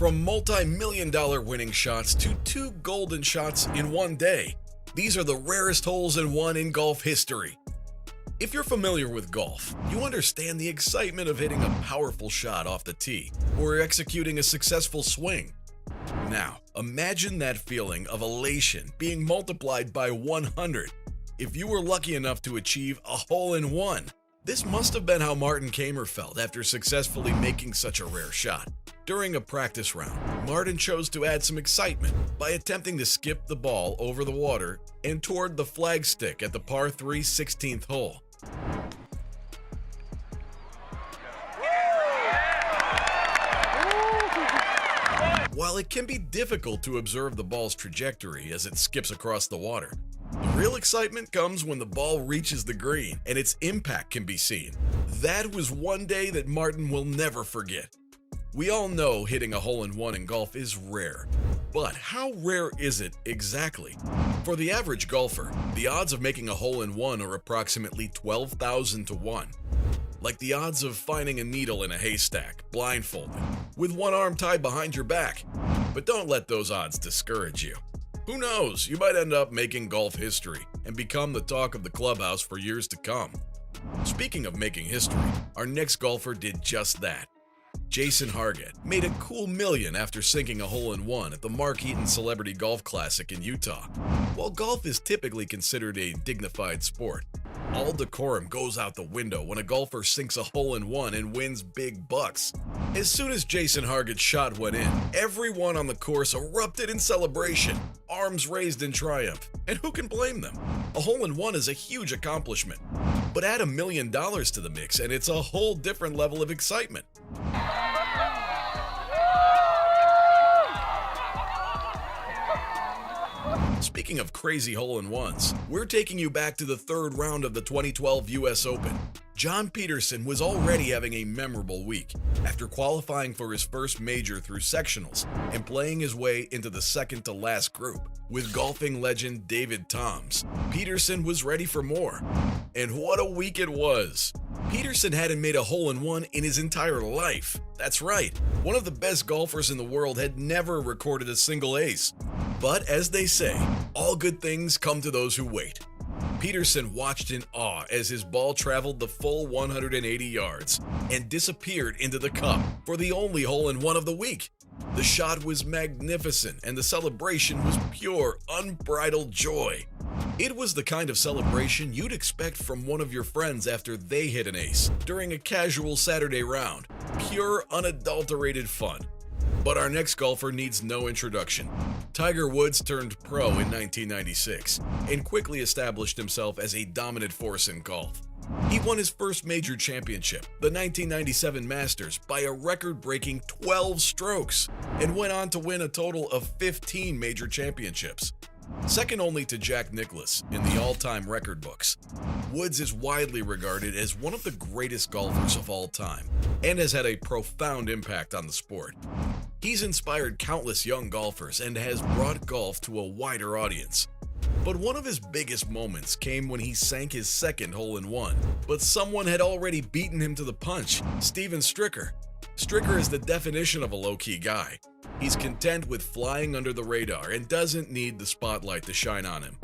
From multi-million-dollar winning shots to 2 golden shots in one day, these are the rarest holes in one in golf history. If you're familiar with golf, you understand the excitement of hitting a powerful shot off the tee or executing a successful swing. Now, imagine that feeling of elation being multiplied by 100 if you were lucky enough to achieve a hole-in-one. This must have been how Martin Kamer felt after successfully making such a rare shot. During a practice round, Martin chose to add some excitement by attempting to skip the ball over the water and toward the flagstick at the par 3 16th hole. While it can be difficult to observe the ball's trajectory as it skips across the water, the real excitement comes when the ball reaches the green and its impact can be seen. That was one day that Martin will never forget. We all know hitting a hole-in-one in golf is rare, but how rare is it exactly? For the average golfer, the odds of making a hole-in-one are approximately 12,000 to 1. Like the odds of finding a needle in a haystack, blindfolded, with one arm tied behind your back. But don't let those odds discourage you. Who knows, you might end up making golf history and become the talk of the clubhouse for years to come. Speaking of making history, our next golfer did just that. Jason Hargett made a cool million after sinking a hole-in-one at the Mark Eaton Celebrity Golf Classic in Utah. While golf is typically considered a dignified sport, all decorum goes out the window when a golfer sinks a hole-in-one and wins big bucks. As soon as Jason Hargett's shot went in, everyone on the course erupted in celebration, arms raised in triumph. And who can blame them? A hole-in-one is a huge accomplishment. But add $1 million to the mix and it's a whole different level of excitement. Speaking of crazy hole-in-ones, we're taking you back to the third round of the 2012 US Open. John Peterson was already having a memorable week after qualifying for his first major through sectionals and playing his way into the second-to-last group. With golfing legend David Toms, Peterson was ready for more. And what a week it was! Peterson hadn't made a hole-in-one in his entire life. That's right, one of the best golfers in the world had never recorded a single ace. But as they say, all good things come to those who wait. Peterson watched in awe as his ball traveled the full 180 yards and disappeared into the cup for the only hole-in-one of the week. The shot was magnificent and the celebration was pure, unbridled joy. It was the kind of celebration you'd expect from one of your friends after they hit an ace during a casual Saturday round. Pure, unadulterated fun. But our next golfer needs no introduction. Tiger Woods turned pro in 1996 and quickly established himself as a dominant force in golf. He won his first major championship, the 1997 Masters, by a record-breaking 12 strokes and went on to win a total of 15 major championships. Second only to Jack Nicklaus in the all-time record books, Woods is widely regarded as one of the greatest golfers of all time and has had a profound impact on the sport. He's inspired countless young golfers and has brought golf to a wider audience. But one of his biggest moments came when he sank his second hole-in-one, but someone had already beaten him to the punch, Steven Stricker. Stricker is the definition of a low-key guy. He's content with flying under the radar and doesn't need the spotlight to shine on him.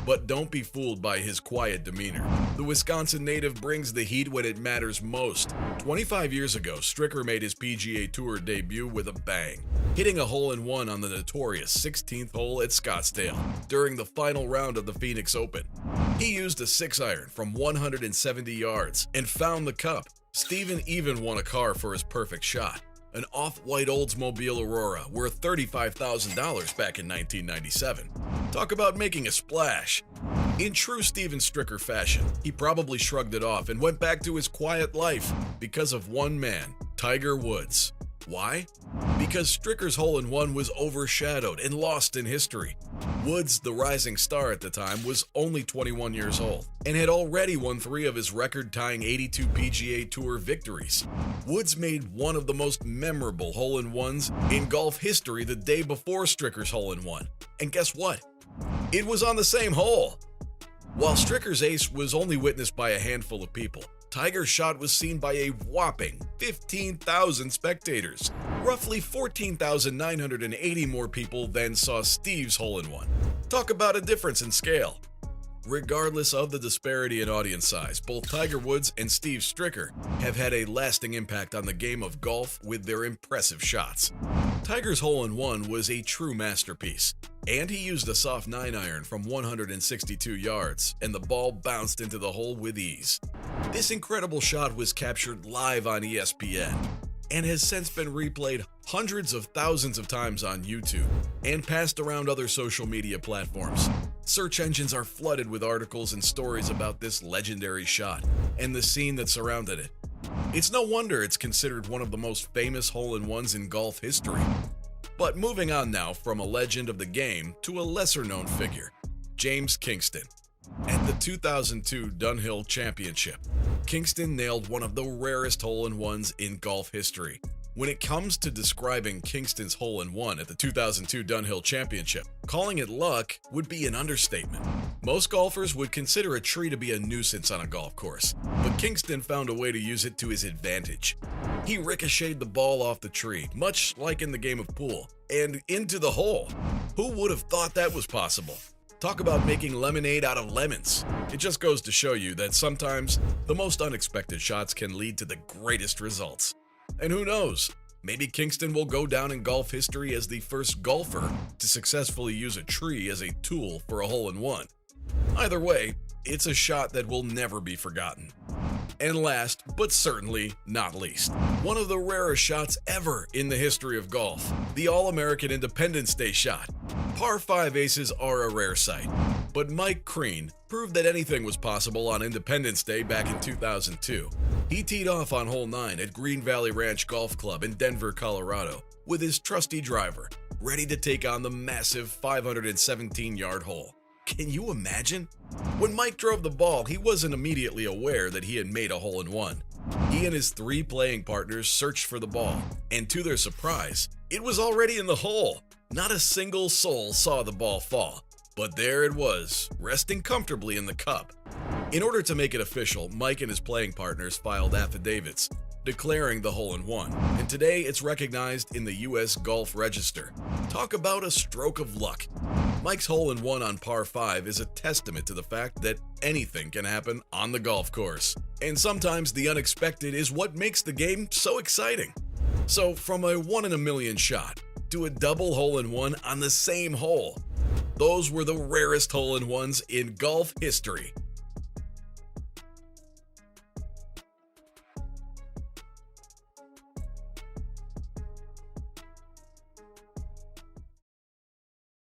But don't be fooled by his quiet demeanor. The Wisconsin native brings the heat when it matters most. 25 years ago, Stricker made his PGA Tour debut with a bang, hitting a hole-in-one on the notorious 16th hole at Scottsdale during the final round of the Phoenix Open. He used a 6-iron from 170 yards and found the cup. Steven even won a car for his perfect shot, an off-white Oldsmobile Aurora worth $35,000 back in 1997. Talk about making a splash. In true Steven Stricker fashion, he probably shrugged it off and went back to his quiet life because of one man, Tiger Woods. Why? Because Stricker's hole-in-one was overshadowed and lost in history. Woods, the rising star at the time, was only 21 years old and had already won 3 of his record-tying 82 PGA Tour victories. Woods made one of the most memorable hole-in-ones in golf history the day before Stricker's hole-in-one. And guess what? It was on the same hole! While Stricker's ace was only witnessed by a handful of people, Tiger's shot was seen by a whopping 15,000 spectators. Roughly 14,980 more people than saw Steve's hole-in-one. Talk about a difference in scale. Regardless of the disparity in audience size, both Tiger Woods and Steve Stricker have had a lasting impact on the game of golf with their impressive shots. Tiger's hole-in-one was a true masterpiece, and he used a soft 9-iron from 162 yards, and the ball bounced into the hole with ease. This incredible shot was captured live on ESPN and has since been replayed hundreds of thousands of times on YouTube and passed around other social media platforms. Search engines are flooded with articles and stories about this legendary shot and the scene that surrounded it. It's no wonder it's considered one of the most famous hole-in-ones in golf history. But moving on now from a legend of the game to a lesser-known figure, James Kingston. At the 2002 Dunhill Championship, Kingston nailed one of the rarest hole-in-ones in golf history. When it comes to describing Kingston's hole-in-one at the 2002 Dunhill Championship, calling it luck would be an understatement. Most golfers would consider a tree to be a nuisance on a golf course, but Kingston found a way to use it to his advantage. He ricocheted the ball off the tree, much like in the game of pool, and into the hole. Who would have thought that was possible? Talk about making lemonade out of lemons. It just goes to show you that sometimes the most unexpected shots can lead to the greatest results. And who knows, maybe Kingston will go down in golf history as the first golfer to successfully use a tree as a tool for a hole-in-one. Either way, it's a shot that will never be forgotten. And last, but certainly not least, one of the rarest shots ever in the history of golf, the All-American Independence Day shot. Par 5 aces are a rare sight, but Mike Crean proved that anything was possible on Independence Day back in 2002. He teed off on hole 9 at Green Valley Ranch Golf Club in Denver, Colorado, with his trusty driver, ready to take on the massive 517-yard hole. Can you imagine? When Mike drove the ball, he wasn't immediately aware that he had made a hole-in-one. He and his 3 playing partners searched for the ball, and to their surprise, it was already in the hole. Not a single soul saw the ball fall, but there it was, resting comfortably in the cup. In order to make it official, Mike and his playing partners filed affidavits declaring the hole-in-one, and today it's recognized in the U.S. Golf Register. Talk about a stroke of luck. Mike's hole-in-one on par 5 is a testament to the fact that anything can happen on the golf course. And sometimes the unexpected is what makes the game so exciting. So from a 1 in a million shot to a double hole-in-one on the same hole, those were the rarest hole-in-ones in golf history.